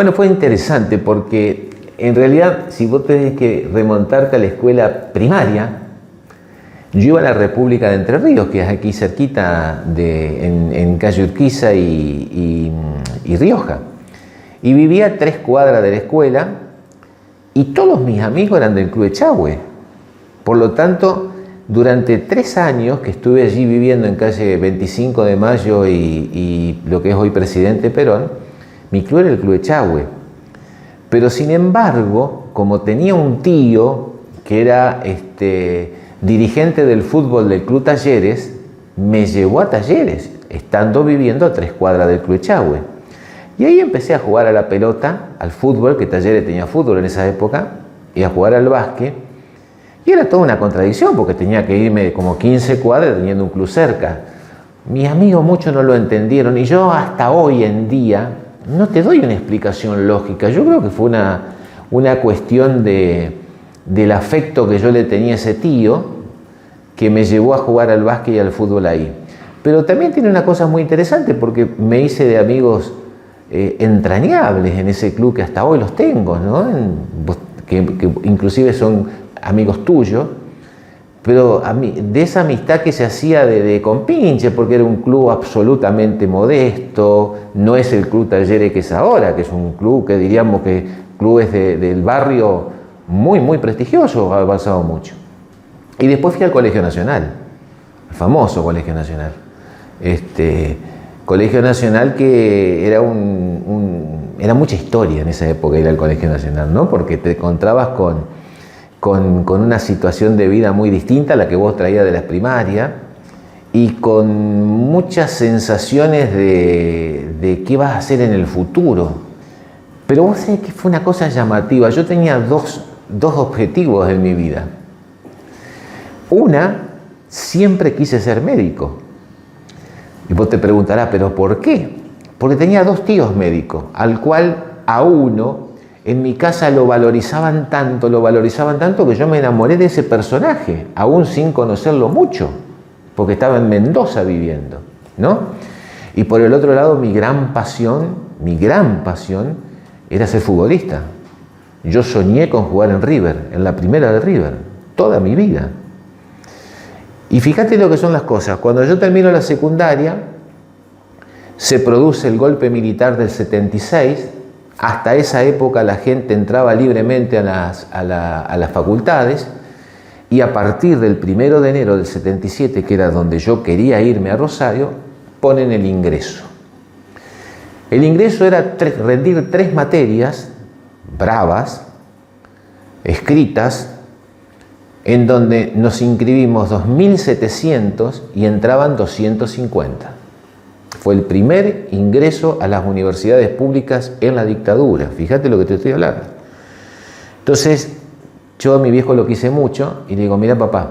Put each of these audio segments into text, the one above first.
Bueno, fue interesante porque en realidad, si vos tenés que remontarte a la escuela primaria, yo iba a la República de Entre Ríos, que es aquí cerquita en calle Urquiza y Rioja. Y vivía a 3 cuadras de la escuela y todos mis amigos eran del Club Echagüe. Por lo tanto, durante 3 años que estuve allí viviendo en calle 25 de Mayo y lo que es hoy Presidente Perón, mi club era el Club Echagüe. Pero sin embargo, como tenía un tío que era dirigente del fútbol del Club Talleres, me llevó a Talleres, estando viviendo a 3 cuadras del Club Echagüe. Y ahí empecé a jugar a la pelota, al fútbol, que Talleres tenía fútbol en esa época, y a jugar al básquet. Y era toda una contradicción, porque tenía que irme como 15 cuadras teniendo un club cerca. Mis amigos muchos no lo entendieron, y yo hasta hoy en día no te doy una explicación lógica. Yo creo que fue una cuestión del afecto que yo le tenía a ese tío, que me llevó a jugar al básquet y al fútbol ahí. Pero también tiene una cosa muy interesante, porque me hice de amigos entrañables en ese club, que hasta hoy los tengo, ¿no? Que inclusive son amigos tuyos, pero de esa amistad que se hacía de compinche, porque era un club absolutamente modesto, no es el Club Talleres que es ahora, que es un club que diríamos que clubes del barrio muy, muy prestigioso, ha avanzado mucho. Y después fui al Colegio Nacional, el famoso Colegio Nacional. Colegio Nacional que era mucha historia en esa época ir al Colegio Nacional, ¿no? Porque te encontrabas con una situación de vida muy distinta a la que vos traías de la primaria y con muchas sensaciones de qué vas a hacer en el futuro. Pero vos sabés que fue una cosa llamativa. Yo tenía dos objetivos en mi vida. Una, siempre quise ser médico. Y vos te preguntarás, ¿pero por qué? Porque tenía 2 tíos médicos, al cual a uno en mi casa lo valorizaban tanto que yo me enamoré de ese personaje, aún sin conocerlo mucho, porque estaba en Mendoza viviendo, ¿no? Y por el otro lado, mi gran pasión era ser futbolista. Yo soñé con jugar en River, en la primera de River, toda mi vida. Y fíjate lo que son las cosas. Cuando yo termino la secundaria, se produce el golpe militar del 76. Hasta esa época la gente entraba libremente a las facultades, y a partir del 1 de enero del 77, que era donde yo quería irme a Rosario, ponen el ingreso. El ingreso era rendir 3 materias bravas, escritas, en donde nos inscribimos 2.700 y entraban 250. Fue el primer ingreso a las universidades públicas en la dictadura. Fíjate lo que te estoy hablando. Entonces, yo a mi viejo lo quise mucho y le digo, mira papá,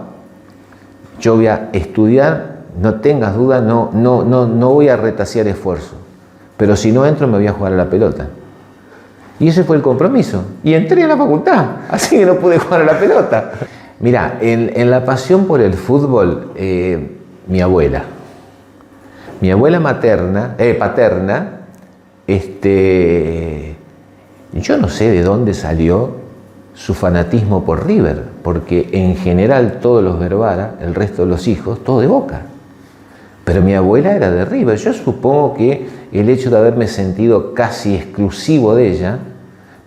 yo voy a estudiar, no tengas duda, no voy a retasear esfuerzo, pero si no entro me voy a jugar a la pelota. Y ese fue el compromiso. Y entré a la facultad, así que no pude jugar a la pelota. Mirá, en la pasión por el fútbol, mi abuela paterna, yo no sé de dónde salió su fanatismo por River, porque en general todos los Verbara, el resto de los hijos, todos de Boca. Pero mi abuela era de River. Yo supongo que el hecho de haberme sentido casi exclusivo de ella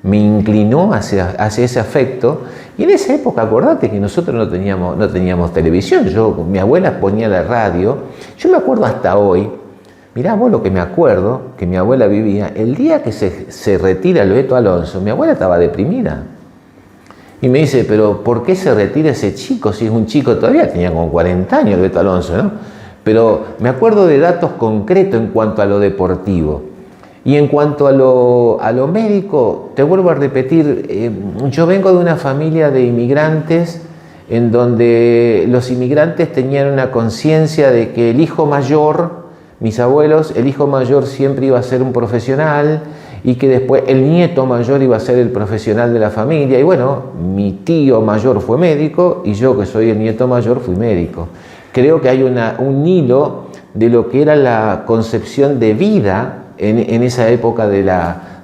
me inclinó hacia ese afecto. Y en esa época, acordate que nosotros no teníamos televisión. Mi abuela ponía la radio. Yo me acuerdo hasta hoy, mirá vos lo que me acuerdo, que mi abuela vivía, el día que se retira el Beto Alonso, mi abuela estaba deprimida. Y me dice, pero ¿por qué se retira ese chico? Si es un chico, todavía tenía como 40 años el Beto Alonso, ¿no? Pero me acuerdo de datos concretos en cuanto a lo deportivo. Y en cuanto a lo médico, te vuelvo a repetir, yo vengo de una familia de inmigrantes en donde los inmigrantes tenían una conciencia de que el hijo mayor, mis abuelos, el hijo mayor siempre iba a ser un profesional y que después el nieto mayor iba a ser el profesional de la familia. Y bueno, mi tío mayor fue médico y yo, que soy el nieto mayor, fui médico. Creo que hay un hilo de lo que era la concepción de vida en esa época de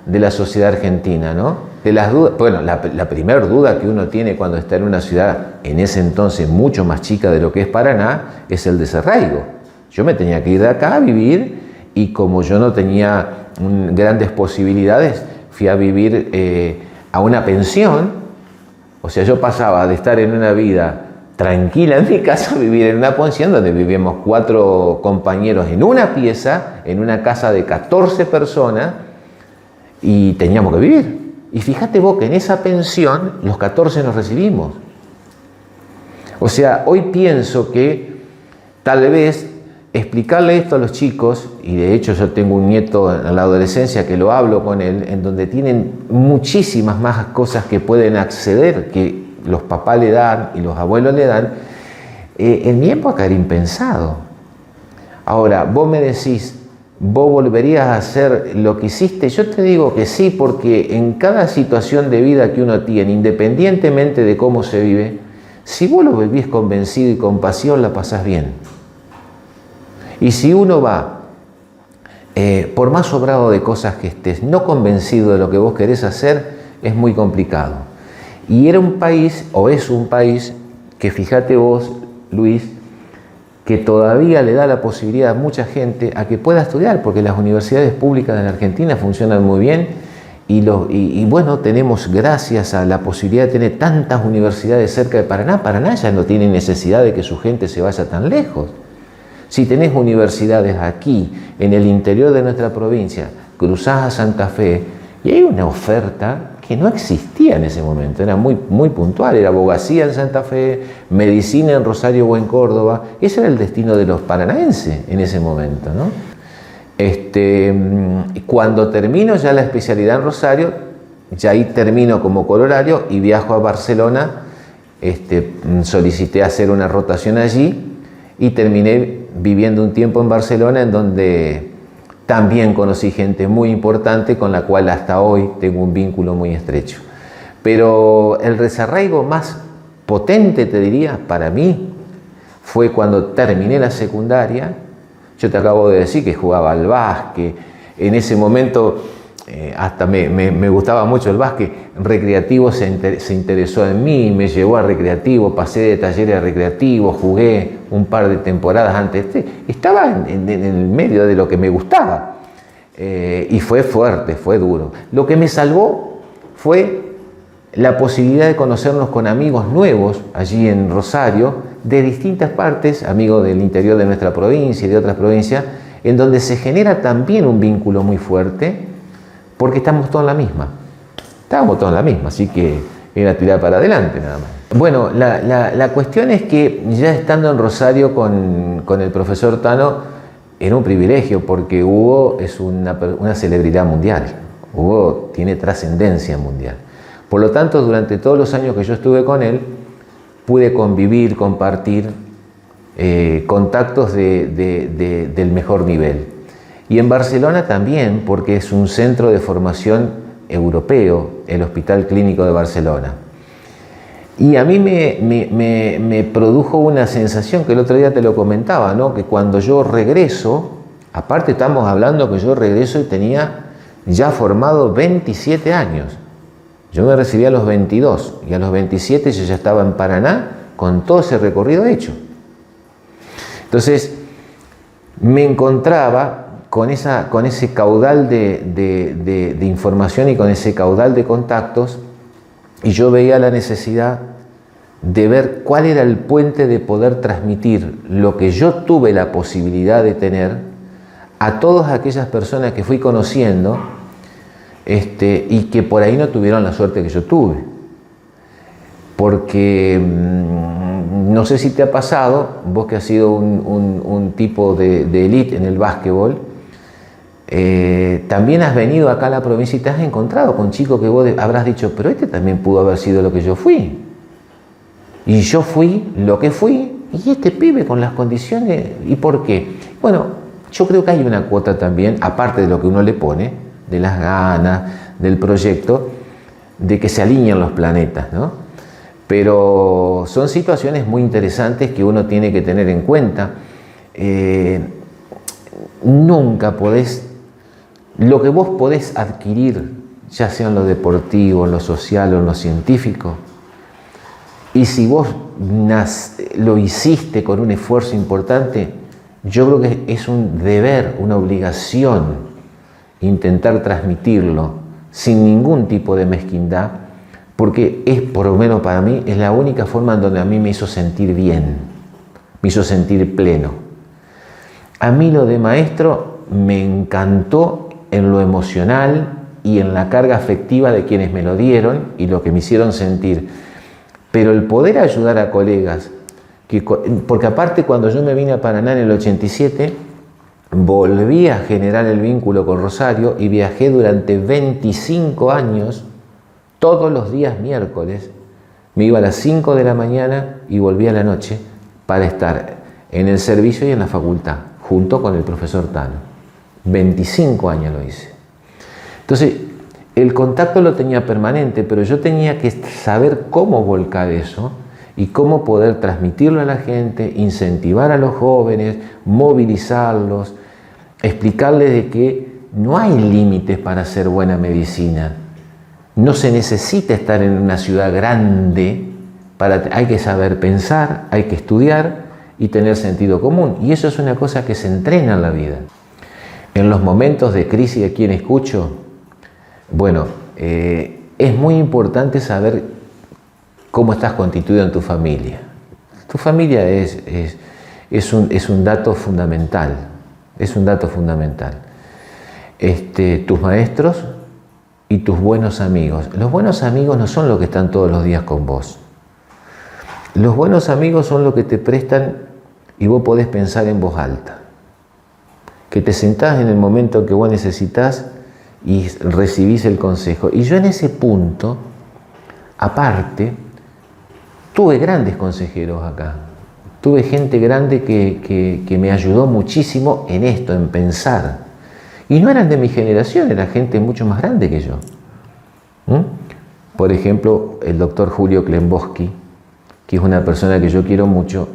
de la sociedad argentina, ¿no? De las dudas, bueno, la primera duda que uno tiene cuando está en una ciudad, en ese entonces mucho más chica de lo que es Paraná, es el desarraigo. Yo me tenía que ir de acá a vivir y como yo no tenía grandes posibilidades, fui a vivir a una pensión. O sea, yo pasaba de estar en una vida tranquila en mi casa a vivir en una pensión donde vivíamos 4 compañeros en una pieza, en una casa de 14 personas y teníamos que vivir. Y fíjate vos que en esa pensión los 14 nos recibimos. O sea, hoy pienso que tal vez explicarle esto a los chicos, y de hecho yo tengo un nieto en la adolescencia que lo hablo con él, en donde tienen muchísimas más cosas que pueden acceder, que los papás le dan y los abuelos le dan, en mi época era impensado. Ahora, vos me decís, ¿vos volverías a hacer lo que hiciste? Yo te digo que sí, porque en cada situación de vida que uno tiene, independientemente de cómo se vive, si vos lo vivís convencido y con pasión, la pasás bien. Y si uno va, por más sobrado de cosas que estés, no convencido de lo que vos querés hacer, es muy complicado. Y era un país, o es un país, que fíjate vos, Luis, que todavía le da la posibilidad a mucha gente a que pueda estudiar, porque las universidades públicas en Argentina funcionan muy bien y bueno, tenemos, gracias a la posibilidad de tener tantas universidades cerca de Paraná, Paraná ya no tiene necesidad de que su gente se vaya tan lejos. Si tenés universidades aquí, en el interior de nuestra provincia, cruzás a Santa Fe, y hay una oferta que no existía en ese momento, era muy puntual, era abogacía en Santa Fe, medicina en Rosario o en Córdoba, ese era el destino de los paranaenses en ese momento, ¿no? Cuando termino ya la especialidad en Rosario, ya ahí termino como corolario y viajo a Barcelona, solicité hacer una rotación allí y terminé viviendo un tiempo en Barcelona, en donde también conocí gente muy importante con la cual hasta hoy tengo un vínculo muy estrecho. Pero el desarraigo más potente, te diría, para mí, fue cuando terminé la secundaria. Yo te acabo de decir que jugaba al básquet. En ese momento hasta me gustaba mucho el básquet. Recreativo se interesó en mí, me llevó a recreativo, pasé de talleres a recreativo, jugué un par de temporadas antes. Estaba en el medio de lo que me gustaba. Y fue fuerte, fue duro. Lo que me salvó fue la posibilidad de conocernos con amigos nuevos allí en Rosario, de distintas partes, amigos del interior de nuestra provincia y de otras provincias, en donde se genera también un vínculo muy fuerte, porque estamos todos en la misma. Estábamos todos en la misma, así que era tirar para adelante nada más. Bueno, la cuestión es que ya estando en Rosario con el profesor Tano, era un privilegio, porque Hugo es una celebridad mundial. Hugo tiene trascendencia mundial. Por lo tanto, durante todos los años que yo estuve con él, pude convivir, compartir contactos del mejor nivel. Y en Barcelona también, porque es un centro de formación europeo, el Hospital Clínico de Barcelona. Y a mí me produjo una sensación que el otro día te lo comentaba, ¿no? Que cuando yo regreso, aparte estamos hablando que yo regreso y tenía ya formado 27 años. Yo me recibí a los 22 y a los 27 yo ya estaba en Paraná con todo ese recorrido hecho. Entonces me encontraba con ese caudal de información y con ese caudal de contactos, y yo veía la necesidad de ver cuál era el puente de poder transmitir lo que yo tuve la posibilidad de tener a todas aquellas personas que fui conociendo y que por ahí no tuvieron la suerte que yo tuve. Porque no sé si te ha pasado, vos que has sido un tipo de élite en el básquetbol, también has venido acá a la provincia y te has encontrado con chicos que vos habrás dicho, pero este también pudo haber sido lo que yo fui. Y yo fui lo que fui, y este pibe con las condiciones, ¿y por qué? Bueno, yo creo que hay una cuota también, aparte de lo que uno le pone, de las ganas, del proyecto, de que se alinean los planetas, ¿no? Pero son situaciones muy interesantes que uno tiene que tener en cuenta. Nunca podés lo que vos podés adquirir, ya sea en lo deportivo, en lo social o en lo científico, y si vos lo hiciste con un esfuerzo importante, yo creo que es un deber, una obligación intentar transmitirlo sin ningún tipo de mezquindad, porque es, por lo menos para mí, es la única forma en donde a mí me hizo sentir bien, me hizo sentir pleno. A mí lo de maestro me encantó en lo emocional y en la carga afectiva de quienes me lo dieron y lo que me hicieron sentir. Pero el poder ayudar a colegas, porque aparte cuando yo me vine a Paraná en el 87, volví a generar el vínculo con Rosario y viajé durante 25 años, todos los días miércoles, me iba a las 5 de la mañana y volvía a la noche para estar en el servicio y en la facultad, junto con el profesor Tano. 25 años lo hice. Entonces, el contacto lo tenía permanente, pero yo tenía que saber cómo volcar eso y cómo poder transmitirlo a la gente, incentivar a los jóvenes, movilizarlos, explicarles de que no hay límites para hacer buena medicina. No se necesita estar en una ciudad grande, hay que saber pensar, hay que estudiar y tener sentido común. Y eso es una cosa que se entrena en la vida. En los momentos de crisis de quien escucho, bueno, es muy importante saber cómo estás constituido en tu familia. Tu familia es un dato fundamental, es un dato fundamental. Tus maestros y tus buenos amigos. Los buenos amigos no son los que están todos los días con vos. Los buenos amigos son los que te prestan y vos podés pensar en voz alta. Que te sentás en el momento que vos necesitas y recibís el consejo. Y yo en ese punto, aparte, tuve grandes consejeros acá. Tuve gente grande que me ayudó muchísimo en esto, en pensar. Y no eran de mi generación, era gente mucho más grande que yo. Por ejemplo, el doctor Julio Klemboski, que es una persona que yo quiero mucho.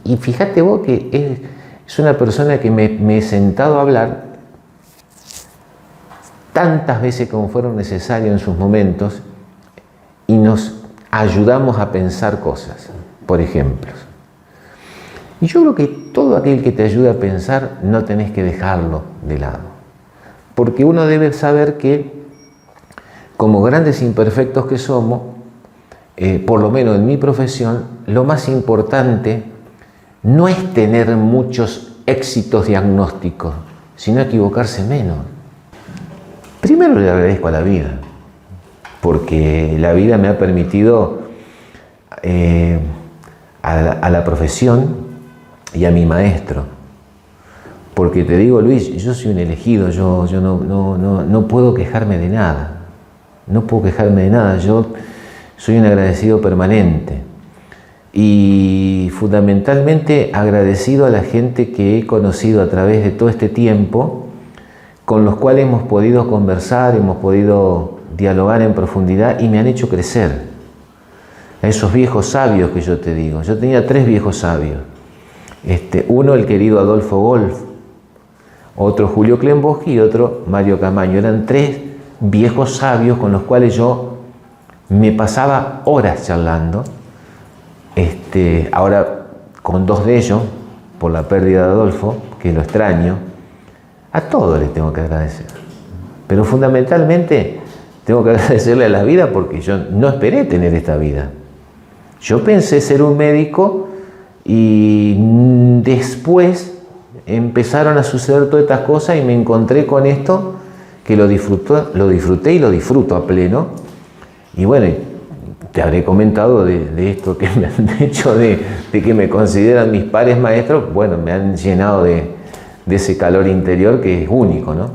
Y fíjate vos que es una persona que me he sentado a hablar tantas veces como fueron necesarias en sus momentos y nos ayudamos a pensar cosas, por ejemplo. Y yo creo que todo aquel que te ayuda a pensar no tenés que dejarlo de lado, porque uno debe saber que como grandes imperfectos que somos, por lo menos en mi profesión, lo más importante no es tener muchos éxitos diagnósticos, sino equivocarse menos. Primero le agradezco a la vida, porque la vida me ha permitido a la profesión y a mi maestro. Porque te digo, Luis, yo soy un elegido, yo no puedo quejarme de nada. No puedo quejarme de nada, yo soy un agradecido permanente. Y fundamentalmente agradecido a la gente que he conocido a través de todo este tiempo, con los cuales hemos podido conversar, hemos podido dialogar en profundidad y me han hecho crecer. A esos viejos sabios que yo te digo. Yo tenía 3 viejos sabios. Uno, el querido Adolfo Golf, otro Julio Klemboski y otro Mario Camaño. Eran 3 viejos sabios con los cuales yo me pasaba horas charlando. Ahora con 2 de ellos, por la pérdida de Adolfo, que lo extraño, a todos les tengo que agradecer. Pero fundamentalmente tengo que agradecerle a la vida porque yo no esperé tener esta vida. Yo pensé ser un médico y después empezaron a suceder todas estas cosas y me encontré con esto que lo disfruté y lo disfruto a pleno. Y bueno, te habré comentado de esto que me han hecho, de que me consideran mis pares maestros. Bueno, me han llenado de ese calor interior que es único, ¿no?